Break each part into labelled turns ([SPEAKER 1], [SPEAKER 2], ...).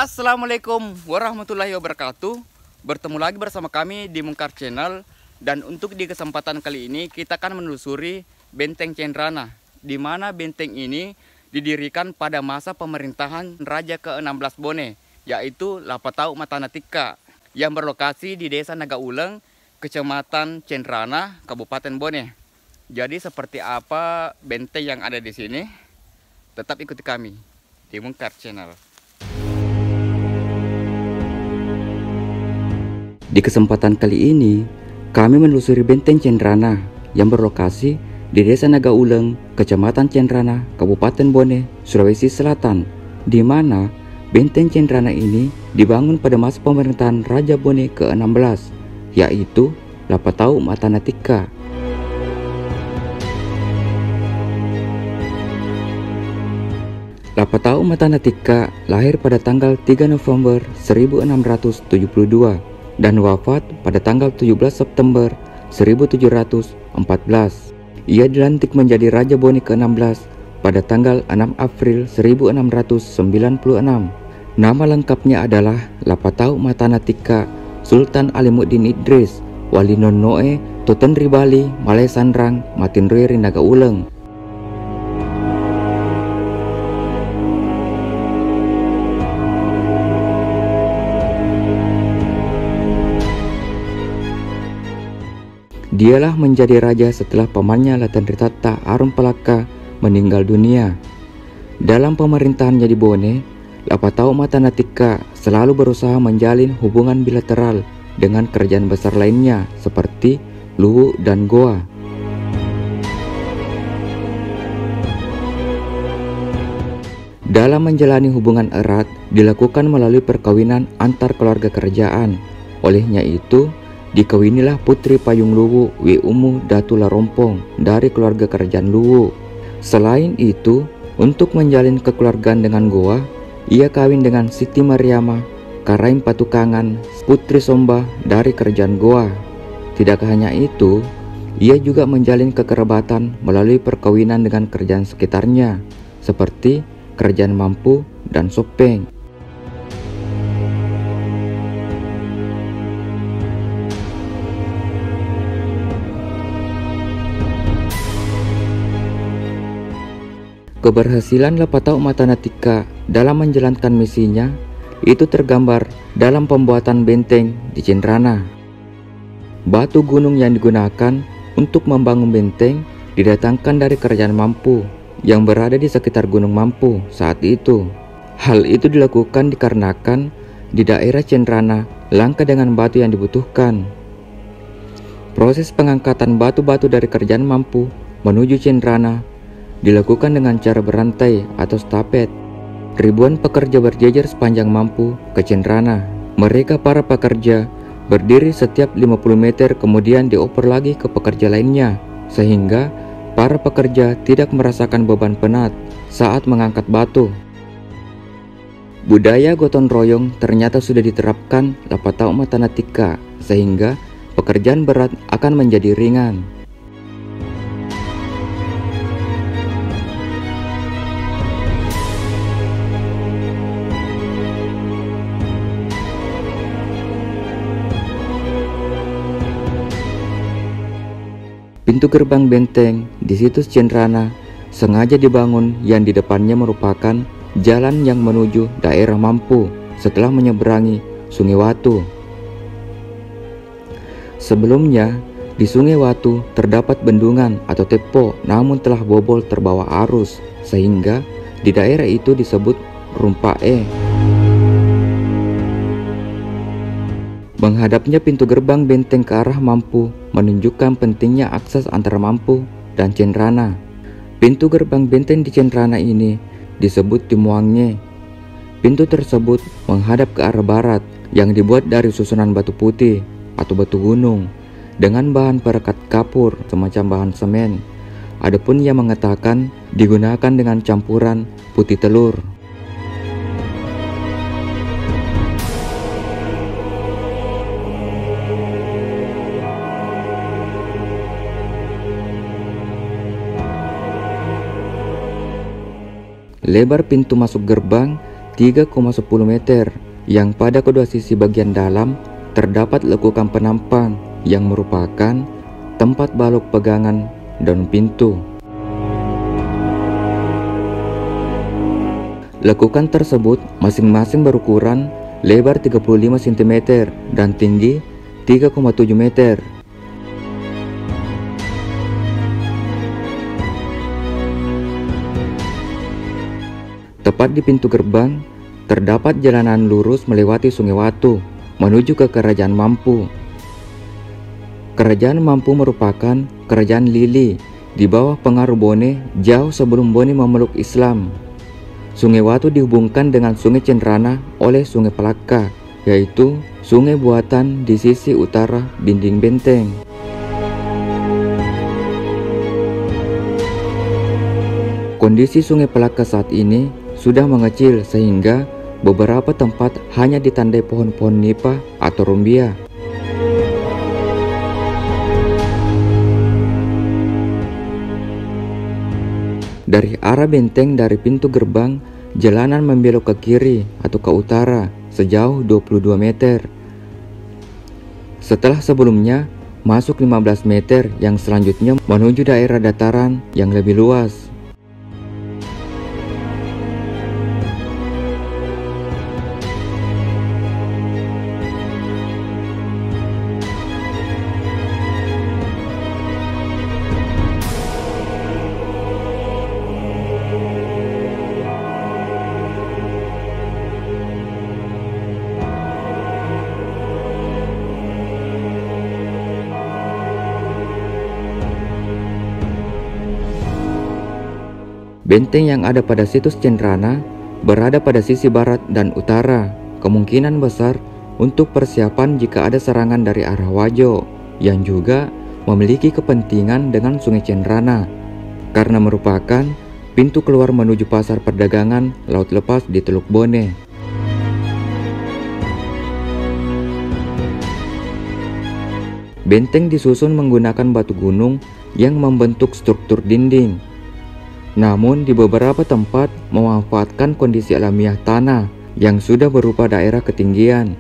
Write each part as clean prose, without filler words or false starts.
[SPEAKER 1] Assalamualaikum warahmatullahi wabarakatuh. Bertemu lagi bersama kami di Mungkar Channel. Dan untuk di kesempatan kali ini kita akan menelusuri Benteng Cendrana, di mana benteng ini didirikan pada masa pemerintahan Raja ke-16 Bone, yaitu Lapatau Matanatika, yang berlokasi di Desa Nagauleng, Kecamatan Cendrana, Kabupaten Bone. Jadi seperti apa benteng yang ada di sini? Tetap ikuti kami di Mungkar Channel. Di kesempatan kali ini, kami menelusuri Benteng Cendrana yang berlokasi di Desa Nagauleng, Kecamatan Cendrana, Kabupaten Bone, Sulawesi Selatan, di mana Benteng Cendrana ini dibangun pada masa pemerintahan Raja Bone ke-16, yaitu Lapatau Matanatika. Lapatau Matanatika lahir pada tanggal 3 November 1672 dan wafat pada tanggal 17 September 1714. Ia dilantik menjadi Raja Bone ke-16 pada tanggal 6 April 1696. Nama lengkapnya adalah Lapatau Matanatika Sultan Alimuddin Idris Wali Nonnoe Toten Ribali Malay Sandrang Matinrui Nagauleng. Dialah menjadi raja setelah pamannya Latendritata Arumpalaka meninggal dunia. Dalam pemerintahannya di Bone, Lapatau Matanatika selalu berusaha menjalin hubungan bilateral dengan kerajaan besar lainnya seperti Luwu dan Goa. Dalam menjalani hubungan erat dilakukan melalui perkawinan antar keluarga kerajaan. Olehnya itu, dikawinilah putri Payung Luwu Wi Umu Datu Larompong dari keluarga kerajaan Luwu. Selain itu, untuk menjalin kekeluargaan dengan Goa, ia kawin dengan Siti Mariama Karaim Patukangan putri Somba dari kerajaan Goa. Tidak hanya itu, ia juga menjalin kekerabatan melalui perkawinan dengan kerajaan sekitarnya seperti kerajaan Mampu dan Sopeng. Keberhasilan Lapatau Matanatika dalam menjalankan misinya itu tergambar dalam pembuatan benteng di Cendrana. Batu gunung yang digunakan untuk membangun benteng didatangkan dari kerajaan Mampu yang berada di sekitar Gunung Mampu saat itu. Hal itu dilakukan dikarenakan di daerah Cendrana langka dengan batu yang dibutuhkan. Proses pengangkatan batu-batu dari kerajaan Mampu menuju Cendrana dilakukan dengan cara berantai atau stafet. Ribuan pekerja berjejer sepanjang Mampu ke Cendrana. Mereka para pekerja berdiri setiap 50 meter kemudian dioper lagi ke pekerja lainnya, sehingga para pekerja tidak merasakan beban penat saat mengangkat batu. Budaya gotong royong ternyata sudah diterapkan Lapatau Matanatika, sehingga pekerjaan berat akan menjadi ringan. Pintu gerbang benteng di situs Cendrana sengaja dibangun yang di depannya merupakan jalan yang menuju daerah Mampu setelah menyeberangi Sungai Watu. Sebelumnya, di Sungai Watu terdapat bendungan atau tepo namun telah bobol terbawa arus sehingga di daerah itu disebut Rumpae. Menghadapnya pintu gerbang benteng ke arah Mampu menunjukkan pentingnya akses antara Mampu dan Cendrana. Pintu gerbang benteng di Cendrana ini disebut Timuangne. Pintu tersebut menghadap ke arah barat yang dibuat dari susunan batu putih atau batu gunung dengan bahan perekat kapur semacam bahan semen. Adapun yang mengatakan digunakan dengan campuran putih telur. Lebar pintu masuk gerbang 3,10 meter, yang pada kedua sisi bagian dalam terdapat lekukan penampang yang merupakan tempat balok pegangan dan pintu. Lekukan tersebut masing-masing berukuran lebar 35 cm dan tinggi 3,7 meter. Tepat di pintu gerbang, terdapat jalanan lurus melewati Sungai Watu menuju ke Kerajaan Mampu. Kerajaan Mampu merupakan kerajaan Lili di bawah pengaruh Bone jauh sebelum Bone memeluk Islam. Sungai Watu dihubungkan dengan Sungai Cenrana oleh Sungai Palaka, yaitu sungai buatan di sisi utara dinding benteng. Kondisi Sungai Palaka saat ini sudah mengecil sehingga beberapa tempat hanya ditandai pohon-pohon nipah atau rumbia. Dari arah benteng dari pintu gerbang, jalanan membelok ke kiri atau ke utara sejauh 22 meter. Setelah sebelumnya masuk 15 meter yang selanjutnya menuju daerah dataran yang lebih luas. Benteng yang ada pada situs Cenrana berada pada sisi barat dan utara, kemungkinan besar untuk persiapan jika ada serangan dari arah Wajo, yang juga memiliki kepentingan dengan Sungai Cenrana, karena merupakan pintu keluar menuju pasar perdagangan laut lepas di Teluk Bone. Benteng disusun menggunakan batu gunung yang membentuk struktur dinding. Namun di beberapa tempat memanfaatkan kondisi alamiah tanah yang sudah berupa daerah ketinggian.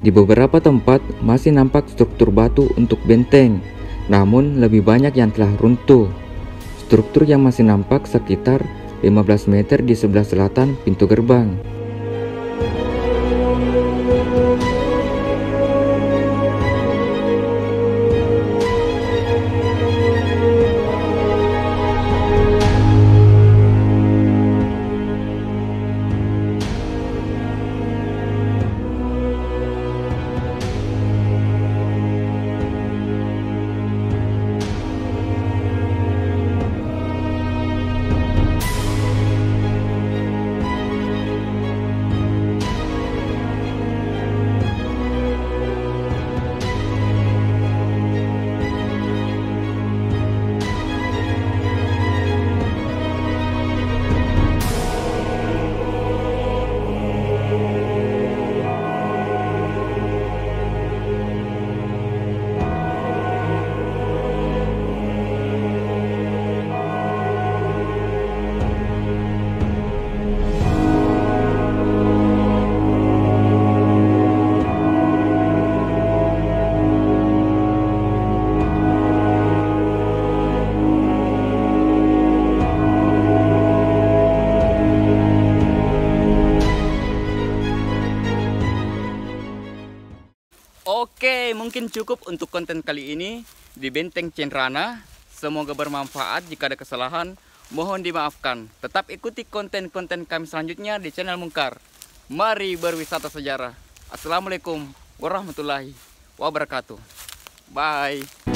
[SPEAKER 1] Di beberapa tempat masih nampak struktur batu untuk benteng, namun lebih banyak yang telah runtuh. Struktur yang masih nampak sekitar 15 meter di sebelah selatan pintu gerbang.
[SPEAKER 2] Oke, mungkin cukup untuk konten kali ini di Benteng Cenrana. Semoga bermanfaat. Jika ada kesalahan, mohon dimaafkan. Tetap ikuti konten-konten kami selanjutnya di channel Mungkar. Mari berwisata sejarah. Assalamualaikum warahmatullahi wabarakatuh. Bye.